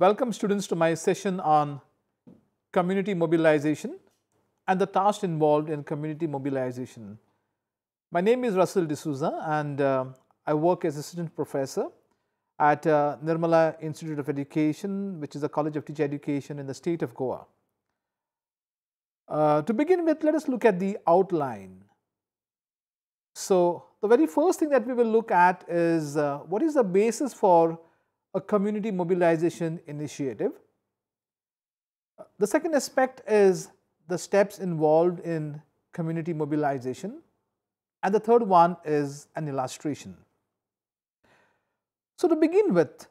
Welcome students to my session on community mobilization and the tasks involved in community mobilization. My name is Russell D'Souza and I work as assistant professor at Nirmala Institute of Education, which is a college of teacher education in the state of Goa. To begin with, let us look at the outline. So, the very first thing that we will look at is what is the basis for a community mobilization initiative. The second aspect is the steps involved in community mobilization, and the third one is an illustration. So, to begin with,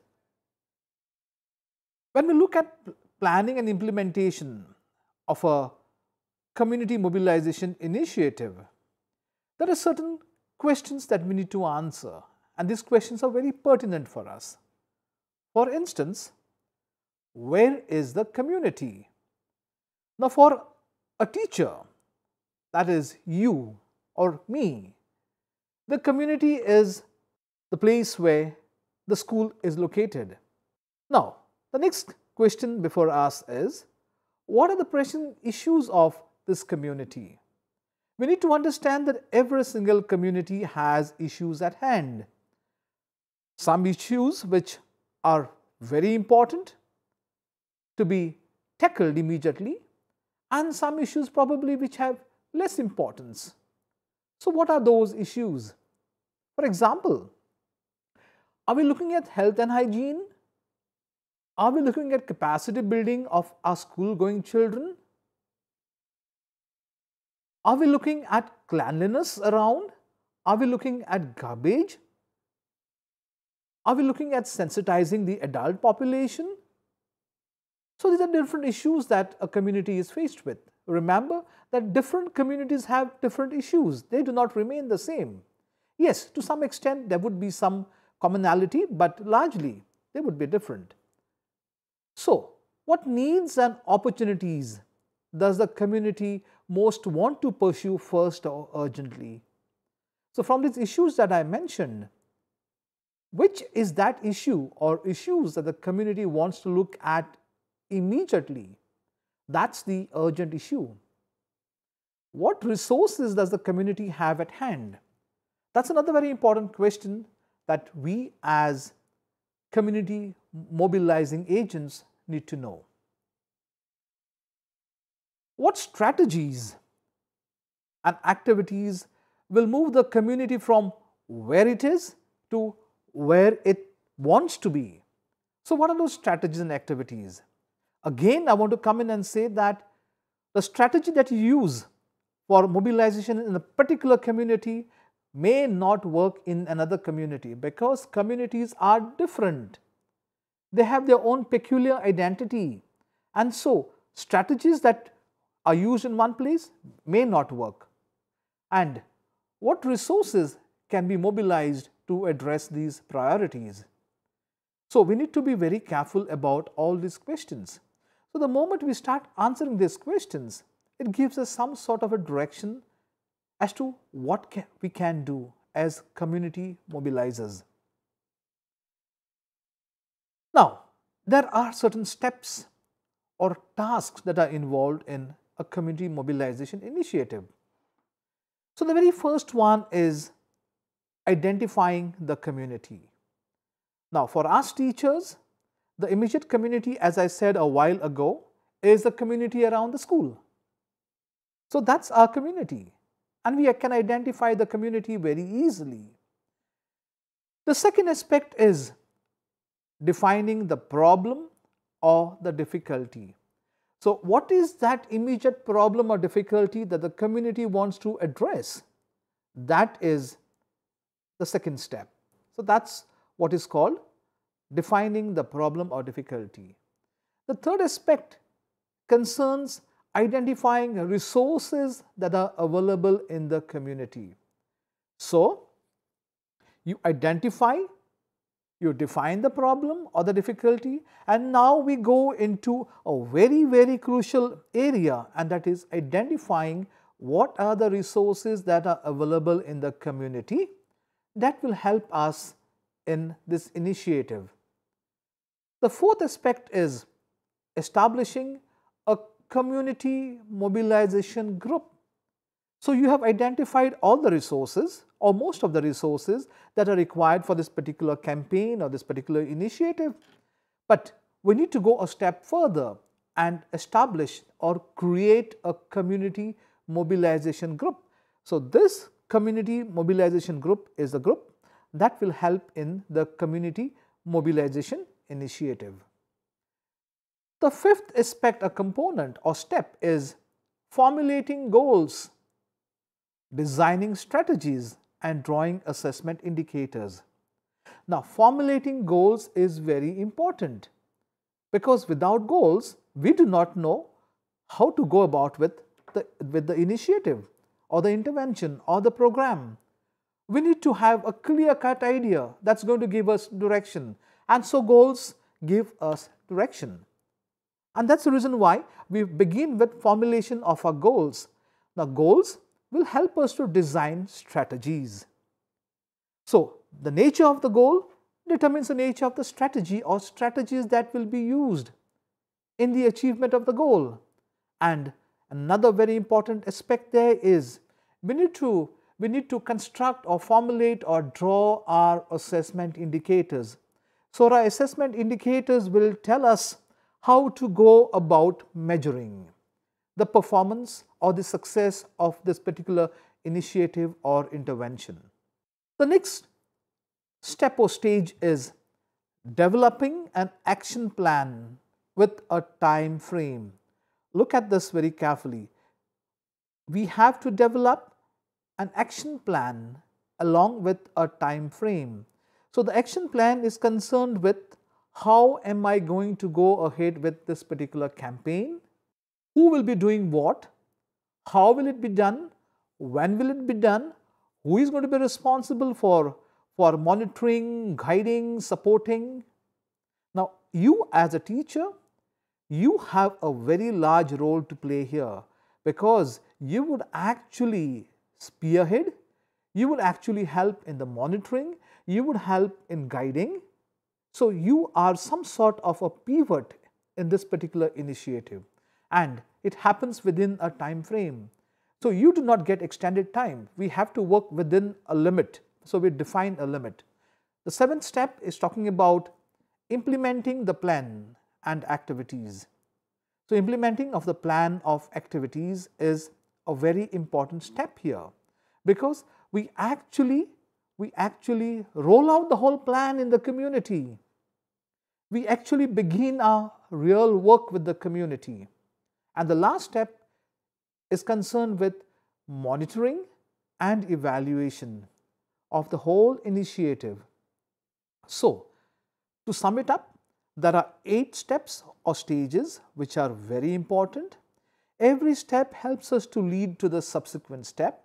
when we look at planning and implementation of a community mobilization initiative, there are certain questions that we need to answer, and these questions are very pertinent for us. For instance, where is the community? Now, for a teacher, that is you or me, the community is the place where the school is located. Now, the next question before us is, what are the pressing issues of this community? We need to understand that every single community has issues at hand. Some issues which are very important to be tackled immediately, and some issues probably which have less importance. So, what are those issues? For example, are we looking at health and hygiene? Are we looking at capacity building of our school going children? Are we looking at cleanliness around? Are we looking at garbage? Are we looking at sensitizing the adult population? So, these are different issues that a community is faced with. Remember that different communities have different issues. They do not remain the same. Yes, to some extent there would be some commonality, but largely they would be different. So, what needs and opportunities does the community most want to pursue first or urgently? So, from these issues that I mentioned, which is that issue or issues that the community wants to look at immediately? That's the urgent issue. What resources does the community have at hand? That's another very important question that we as community mobilizing agents need to know. What strategies and activities will move the community from where it is to where it wants to be? So, what are those strategies and activities? Again, I want to come in and say that the strategy that you use for mobilization in a particular community may not work in another community, because communities are different. They have their own peculiar identity, and so strategies that are used in one place may not work. And what resources can be mobilized to address these priorities? So, we need to be very careful about all these questions. So, the moment we start answering these questions, it gives us some sort of a direction as to what we can do as community mobilizers. Now, there are certain steps or tasks that are involved in a community mobilization initiative. So, the very first one is identifying the community. Now, for us teachers, the immediate community, as I said a while ago, is the community around the school. So, that's our community, and we can identify the community very easily. The second aspect is defining the problem or the difficulty. So, what is that immediate problem or difficulty that the community wants to address? That is the second step. So, that's what is called defining the problem or difficulty. The third aspect concerns identifying resources that are available in the community. So, you identify, you define the problem or the difficulty, and now we go into a very, very crucial area, and that is identifying what are the resources that are available in the community that will help us in this initiative. The fourth aspect is establishing a community mobilization group. So you have identified all the resources or most of the resources that are required for this particular campaign or this particular initiative. But we need to go a step further and establish or create a community mobilization group. So this community mobilization group is the group that will help in the community mobilization initiative. The fifth aspect, a component or step, is formulating goals, designing strategies, and drawing assessment indicators. Now, formulating goals is very important because without goals, we do not know how to go about with the initiative or the intervention or the program. We need to have a clear-cut idea that's going to give us direction, and so goals give us direction. And that's the reason why we begin with formulation of our goals. Now, goals will help us to design strategies. So, the nature of the goal determines the nature of the strategy or strategies that will be used in the achievement of the goal. And another very important aspect there is we need to construct or formulate or draw our assessment indicators. So, our assessment indicators will tell us how to go about measuring the performance or the success of this particular initiative or intervention. The next step or stage is developing an action plan with a time frame. Look at this very carefully. We have to develop an action plan along with a time frame. So, the action plan is concerned with how am I going to go ahead with this particular campaign, who will be doing what, how will it be done, when will it be done, who is going to be responsible for monitoring, guiding, supporting. Now, you as a teacher, you have a very large role to play here because you would actually spearhead, you would actually help in the monitoring, you would help in guiding. So, you are some sort of a pivot in this particular initiative, and it happens within a time frame. So, you do not get extended time. We have to work within a limit. So, we define a limit. The seventh step is talking about implementing the plan and activities. So, implementing of the plan of activities is a very important step here because we actually roll out the whole plan in the community. We actually begin our real work with the community. And the last step is concerned with monitoring and evaluation of the whole initiative. So, to sum it up, there are 8 steps or stages which are very important. Every step helps us to lead to the subsequent step.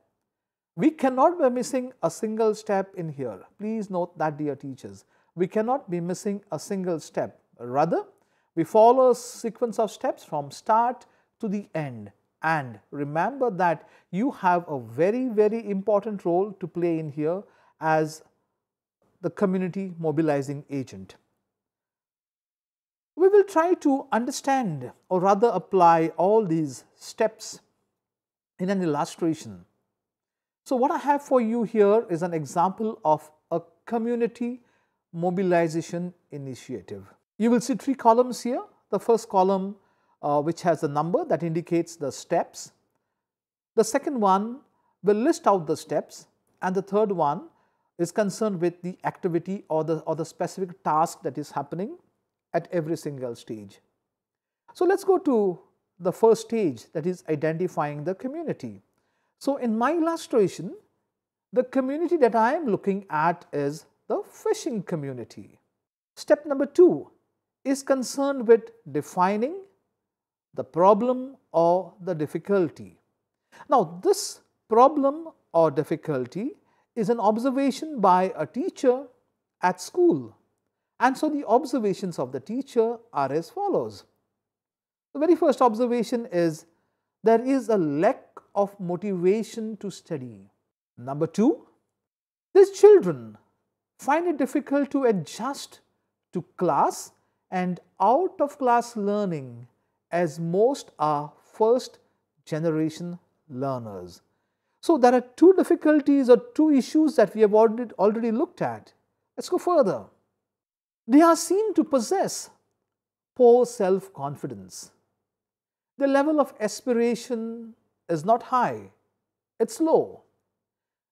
We cannot be missing a single step in here. Please note that, dear teachers. We cannot be missing a single step. Rather, we follow a sequence of steps from start to the end. And remember that you have a very, very important role to play in here as the community mobilizing agent. We will try to understand or rather apply all these steps in an illustration. So, what I have for you here is an example of a community mobilization initiative. You will see 3 columns here. The first column which has a number that indicates the steps. The second one will list out the steps, and the third one is concerned with the activity or the specific task that is happening at every single stage. So, let us go to the first stage, that is identifying the community. So, in my illustration, the community that I am looking at is the fishing community. Step number 2 is concerned with defining the problem or the difficulty. Now, this problem or difficulty is an observation by a teacher at school, and so the observations of the teacher are as follows. The very first observation is there is a lack of motivation to study. Number 2, these children find it difficult to adjust to class and out of class learning, as most are first generation learners. So there are two difficulties or two issues that we have already looked at. Let's go further. They are seen to possess poor self-confidence. The level of aspiration is not high, it's low.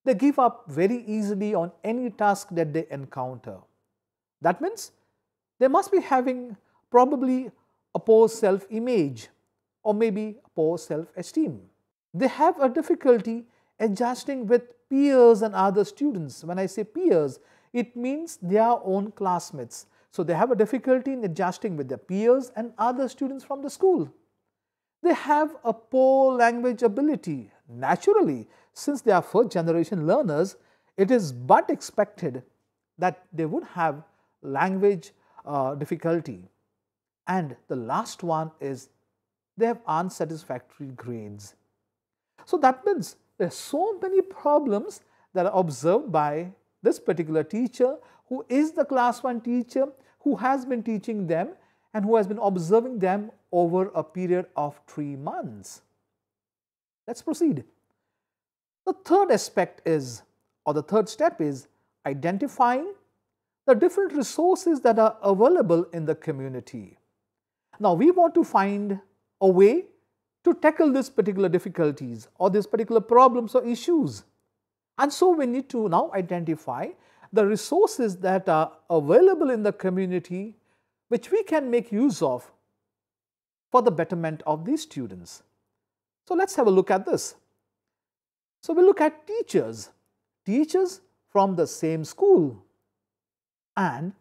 They give up very easily on any task that they encounter. That means they must be having probably a poor self-image or maybe poor self-esteem. They have a difficulty adjusting with peers and other students. When I say peers, it means their own classmates. So they have a difficulty in adjusting with their peers and other students from the school. They have a poor language ability. Naturally, since they are first generation learners, it is but expected that they would have language difficulty. And the last one is they have unsatisfactory grades. So that means there are so many problems that are observed by this particular teacher, who is the class 1 teacher, who has been teaching them and who has been observing them over a period of 3 months. Let's proceed. The third aspect is, or the third step is, identifying the different resources that are available in the community. Now we want to find a way to tackle these particular difficulties or these particular problems or issues. And so we need to now identify the resources that are available in the community which we can make use of for the betterment of these students. So let's have a look at this. So we look at teachers from the same school, and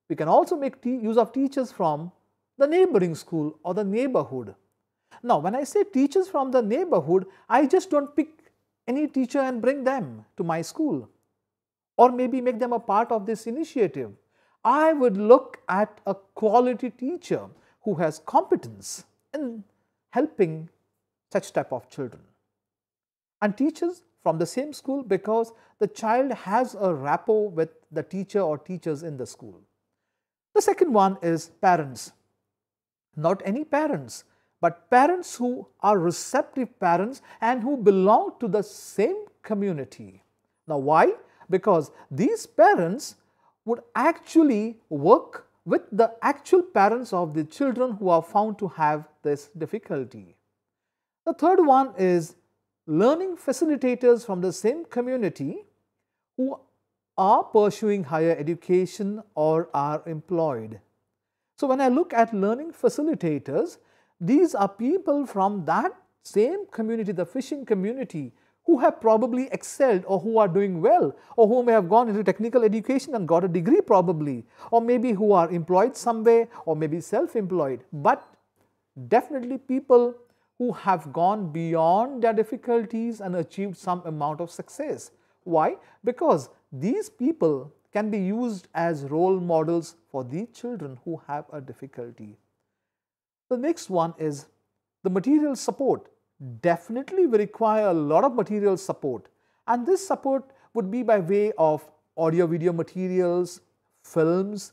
we can also make use of teachers from the neighboring school or the neighborhood. Now when I say teachers from the neighborhood, I just don't pick any teacher and bring them to my school or maybe make them a part of this initiative. I would look at a quality teacher who has competence in helping such type of children. And teachers from the same school because the child has a rapport with the teacher or teachers in the school. The second one is parents. Not any parents, but parents who are receptive parents and who belong to the same community. Now why? Because these parents would actually work with the actual parents of the children who are found to have this difficulty. The third one is learning facilitators from the same community who are pursuing higher education or are employed. So when I look at learning facilitators, these are people from that same community, the fishing community, who have probably excelled or who are doing well, or who may have gone into technical education and got a degree probably, or maybe who are employed somewhere or maybe self-employed, but definitely people who have gone beyond their difficulties and achieved some amount of success. Why? Because these people can be used as role models for these children who have a difficulty. The next one is the material support. Definitely we require a lot of material support, and this support would be by way of audio-video materials, films,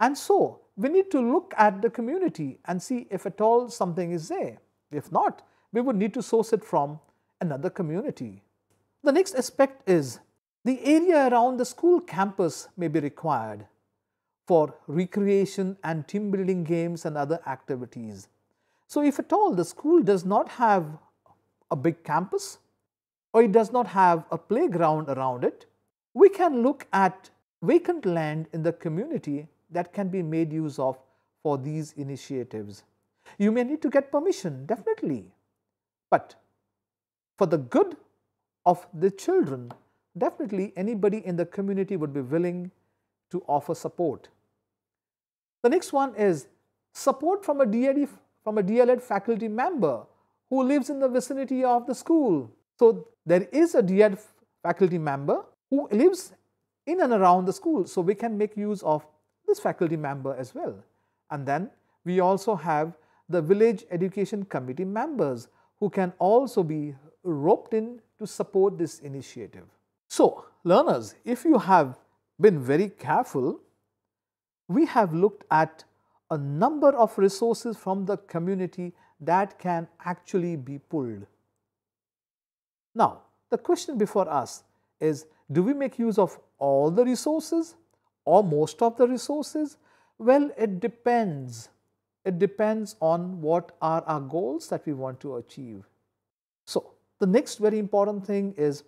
and so we need to look at the community and see if at all something is there. If not, we would need to source it from another community. The next aspect is the area around the school campus may be required for recreation and team building games and other activities. So if at all the school does not have a big campus or it does not have a playground around it, we can look at vacant land in the community that can be made use of for these initiatives. You may need to get permission, definitely, but for the good of the children, definitely anybody in the community would be willing to offer support. The next one is support from a D.El.Ed faculty member who lives in the vicinity of the school. So there is a D.El.Ed faculty member who lives in and around the school, so we can make use of this faculty member as well. And then we also have the village education committee members who can also be roped in to support this initiative. So learners, if you have been very careful, we have looked at a number of resources from the community that can actually be pulled. Now, the question before us is, do we make use of all the resources or most of the resources? Well, it depends. It depends on what are our goals that we want to achieve. So, the next very important thing is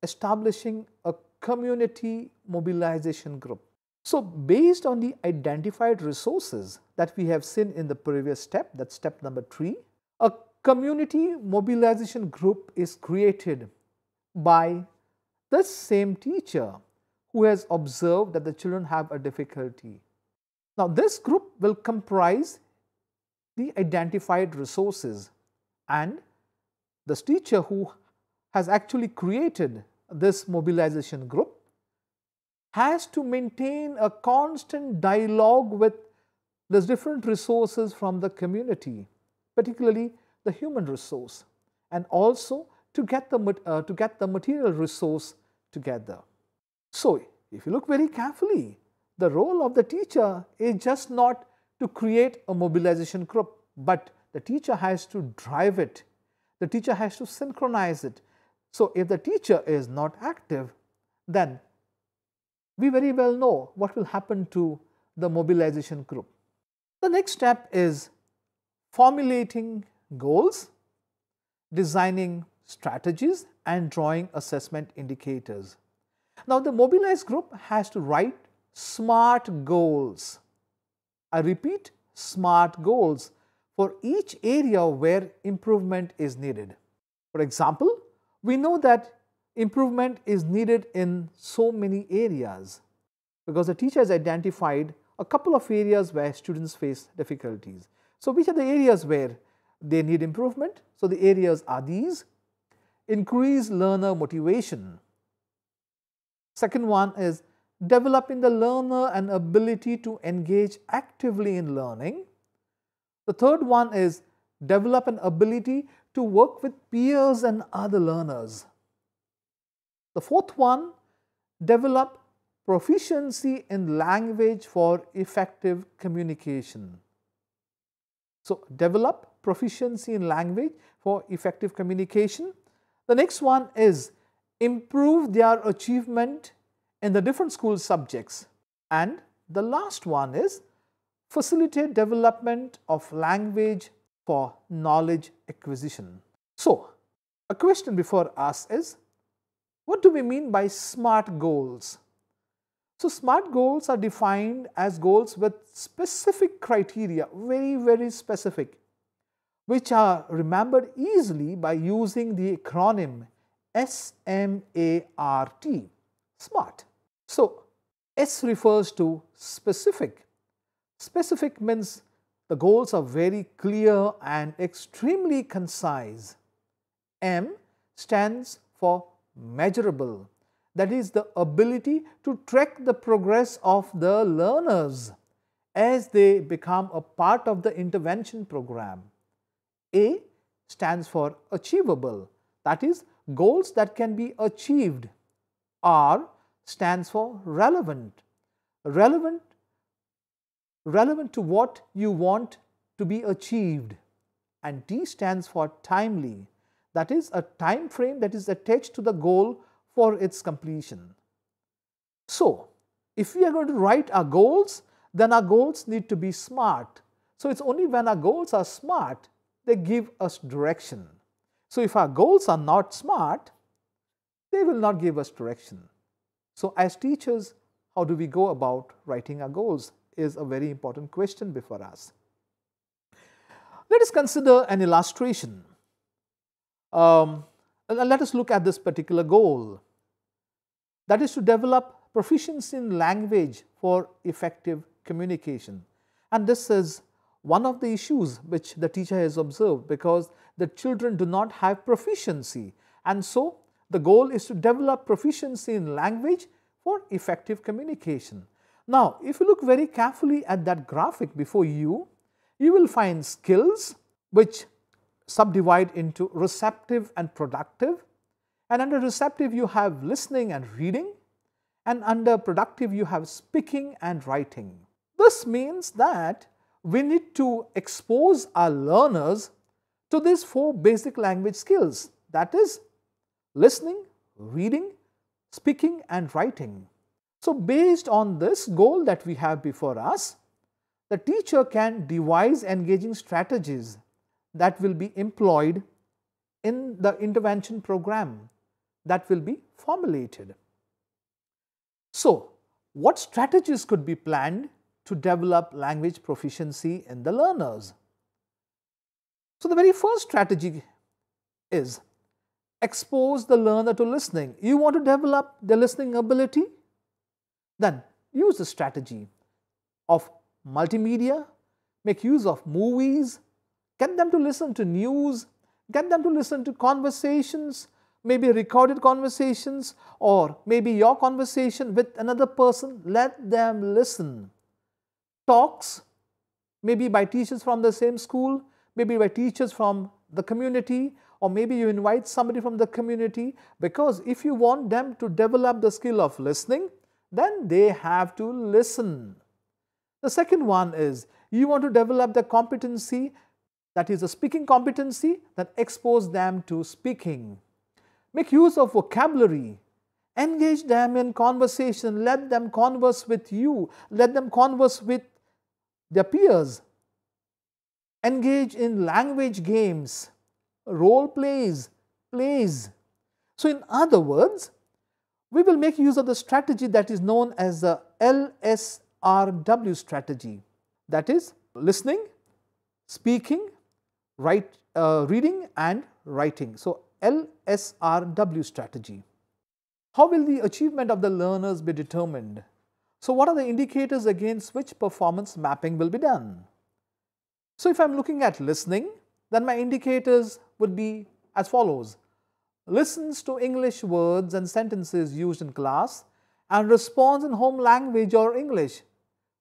establishing a community mobilization group. So, based on the identified resources that we have seen in the previous step, that's step number 3, a community mobilization group is created by the same teacher who has observed that the children have a difficulty. Now, this group will comprise the identified resources, and this teacher who has actually created this mobilization group has to maintain a constant dialogue with the different resources from the community, particularly the human resource, and also to get the material resource together. So, if you look very carefully, the role of the teacher is just not to create a mobilization group, but the teacher has to drive it. The teacher has to synchronize it. So, if the teacher is not active, then we very well know what will happen to the mobilization group. The next step is formulating goals, designing strategies, and drawing assessment indicators. Now, the mobilized group has to write SMART goals. I repeat, SMART goals for each area where improvement is needed. For example, we know that improvement is needed in so many areas because the teacher has identified a couple of areas where students face difficulties. So, which are the areas where they need improvement? So, the areas are these: increase learner motivation. Second one is developing the learner an ability to engage actively in learning. The third one is develop an ability to work with peers and other learners. The fourth one, develop proficiency in language for effective communication. So, develop proficiency in language for effective communication. The next one is improve their achievement in the different school subjects. And the last one is facilitate development of language for knowledge acquisition. So, a question before us is, what do we mean by SMART goals? So, SMART goals are defined as goals with specific criteria, very specific, which are remembered easily by using the acronym SMART, SMART. So, S refers to specific. Specific means the goals are very clear and extremely concise. M stands for measurable. That is the ability to track the progress of the learners as they become a part of the intervention program. A stands for achievable. That is goals that can be achieved. R stands for relevant. Relevant to what you want to be achieved. And T stands for timely. That is a time frame that is attached to the goal for its completion. So, if we are going to write our goals, then our goals need to be SMART. So, it's only when our goals are SMART, they give us direction. So, if our goals are not SMART, they will not give us direction. So, as teachers, how do we go about writing our goals is a very important question before us. Let us consider an illustration. Let us look at this particular goal. That is to develop proficiency in language for effective communication. And this is one of the issues which the teacher has observed, because the children do not have proficiency. And so, the goal is to develop proficiency in language for effective communication. Now, if you look very carefully at that graphic before you, you will find skills which subdivide into receptive and productive. And under receptive, you have listening and reading. And under productive, you have speaking and writing. This means that we need to expose our learners to these 4 basic language skills, that is listening, reading, speaking and writing. So based on this goal that we have before us, the teacher can devise engaging strategies that will be employed in the intervention program that will be formulated. So, what strategies could be planned to develop language proficiency in the learners? So, the very first strategy is expose the learner to listening. You want to develop their listening ability? Then use the strategy of multimedia, make use of movies, get them to listen to news, get them to listen to conversations, maybe recorded conversations or maybe your conversation with another person. Let them listen. Talks, maybe by teachers from the same school, maybe by teachers from the community, or maybe you invite somebody from the community, because if you want them to develop the skill of listening, then they have to listen. The second one is you want to develop the competency, that is a speaking competency, that expose them to speaking. Make use of vocabulary. Engage them in conversation. Let them converse with you. Let them converse with their peers. Engage in language games, role plays, plays. So in other words, we will make use of the strategy that is known as the LSRW strategy. That is listening, speaking, reading and writing. So LSRW strategy. How will the achievement of the learners be determined? So what are the indicators against which performance mapping will be done? So if I am looking at listening, then my indicators would be as follows. Listens to English words and sentences used in class and responds in home language or English.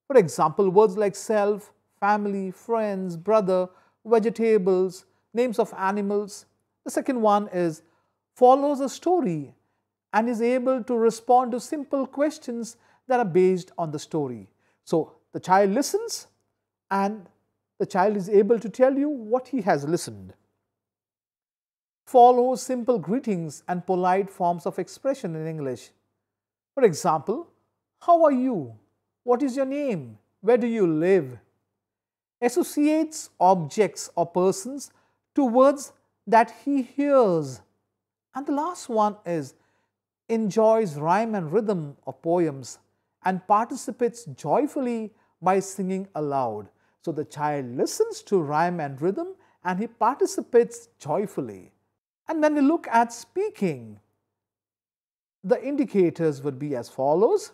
For example, words like self, family, friends, brother, vegetables, names of animals. The second one is follows a story and is able to respond to simple questions that are based on the story. So the child listens and the child is able to tell you what he has listened. Follows simple greetings and polite forms of expression in English. For example, how are you? What is your name? Where do you live? Associates objects or persons to words that he hears. And the last one is enjoys rhyme and rhythm of poems and participates joyfully by singing aloud. So the child listens to rhyme and rhythm and he participates joyfully. And when we look at speaking, the indicators would be as follows.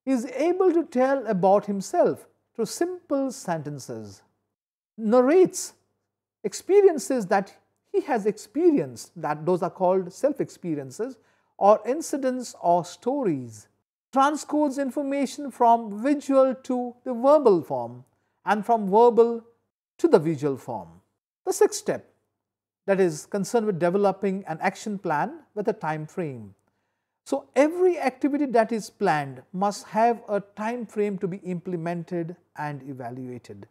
He is able to tell about himself through simple sentences. Narrates experiences that he has experienced, that those are called self-experiences, or incidents or stories. Transcodes information from visual to the verbal form and from verbal to the visual form. The sixth step, that is concerned with developing an action plan with a time frame. So every activity that is planned must have a time frame to be implemented and evaluated.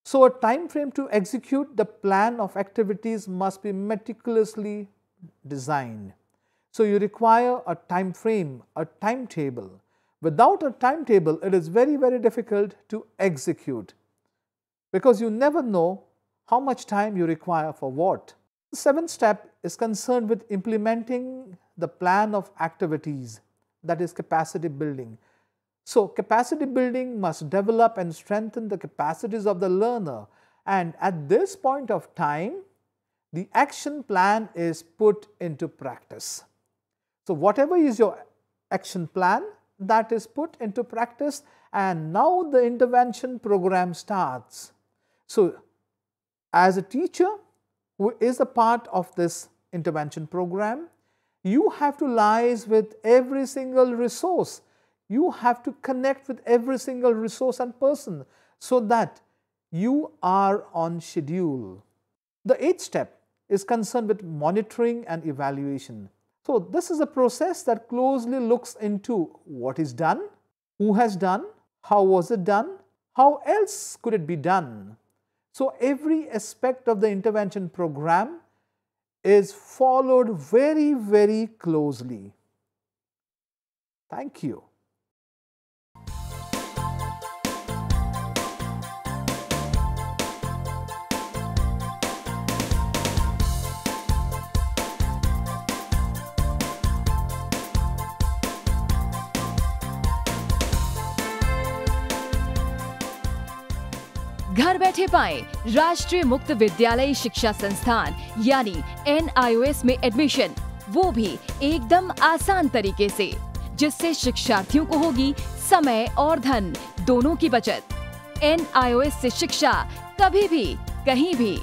So a time frame to execute the plan of activities must be meticulously designed. So you require a time frame, a timetable. Without a timetable, it is very, very difficult to execute because you never know how much time you require for what. The seventh step is concerned with implementing the plan of activities, that is capacity building. So capacity building must develop and strengthen the capacities of the learner, and at this point of time, the action plan is put into practice. So whatever is your action plan, that is put into practice, and now the intervention program starts. So as a teacher who is a part of this intervention program, you have to liaise with every single resource. You have to connect with every single resource and person so that you are on schedule. The eighth step is concerned with monitoring and evaluation. So this is a process that closely looks into what is done, who has done, how was it done, How else could it be done? So every aspect of the intervention program is followed very, very closely. Thank you. घर बैठे पाएं राष्ट्रीय मुक्त विद्यालय शिक्षा संस्थान यानी NIOS में एडमिशन, वो भी एकदम आसान तरीके से, जिससे शिक्षार्थियों को होगी समय और धन दोनों की बचत। NIOS से शिक्षा कभी भी कहीं भी।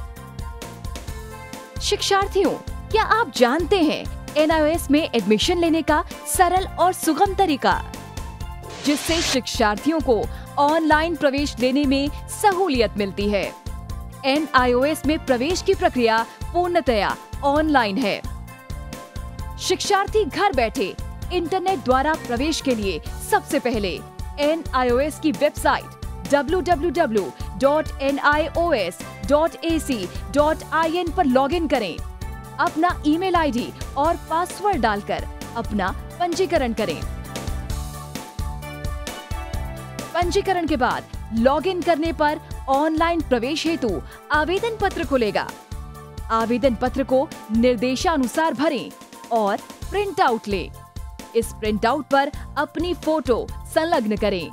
शिक्षार्थियों, क्या आप जानते हैं NIOS में एडमिशन लेने का सरल और सुगम तरीका, जिससे शिक्षार्थियों को ऑनलाइन प्रवेश लेने में सहूलियत मिलती है। NIOS में प्रवेश की प्रक्रिया पूर्णतया ऑनलाइन है। शिक्षार्थी घर बैठे इंटरनेट द्वारा प्रवेश के लिए सबसे पहले NIOS की वेबसाइट www.nios.ac.in पर लॉगिन करें। अपना ईमेल आईडी और पासवर्ड डालकर अपना पंजीकरण करें। पंजीकरण के बाद लॉगिन करने पर ऑनलाइन प्रवेश हेतु आवेदन पत्र खुलेगा। आवेदन पत्र को निर्देशानुसार भरें और प्रिंट आउट लें। इस प्रिंट आउट पर अपनी फोटो संलग्न करें।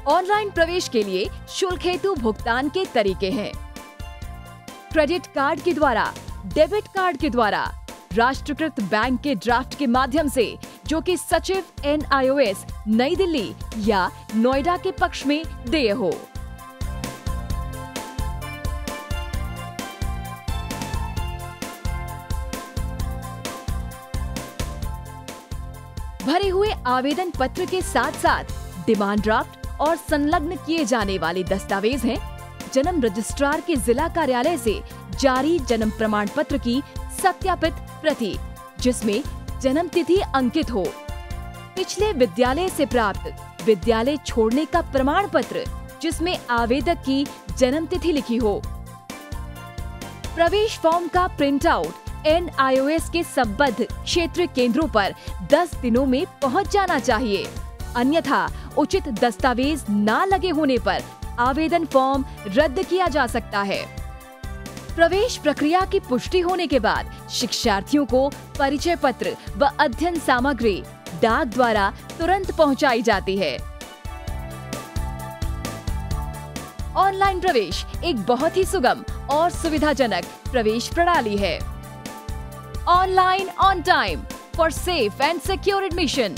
ऑनलाइन प्रवेश के लिए शुल्क हेतु भुगतान के तरीके हैं: क्रेडिट कार्ड के द्वारा, डेबिट कार्ड के द्वारा, राष्ट्रीयकृत बैंक के ड्राफ्ट के माध्यम से, जो कि सचिव NIOS नई दिल्ली या नोएडा के पक्ष में देय हो। भरे हुए आवेदन पत्र के साथ साथ डिमांड ड्राफ्ट और संलग्न किए जाने वाले दस्तावेज हैं: जन्म रजिस्ट्रार के जिला कार्यालय से जारी जन्म प्रमाण पत्र की सत्यापित प्रति, जिसमें जन्म तिथि अंकित हो, पिछले विद्यालय से प्राप्त विद्यालय छोड़ने का प्रमाण पत्र, जिसमें आवेदक की जन्म तिथि लिखी हो। प्रवेश फॉर्म का प्रिंट आउट NIOS के संबद्ध क्षेत्रीय केंद्रों पर 10 दिनों में पहुंच जाना चाहिए, अन्यथा उचित दस्तावेज न लगे होने पर आवेदन फॉर्म रद्द किया जा सकता है। प्रवेश प्रक्रिया की पुष्टि होने के बाद शिक्षार्थियों को परिचय पत्र व अध्ययन सामग्री डाक द्वारा तुरंत पहुंचाई जाती है। ऑनलाइन प्रवेश एक बहुत ही सुगम और सुविधाजनक प्रवेश प्रणाली है। Online on time for safe and secure admission.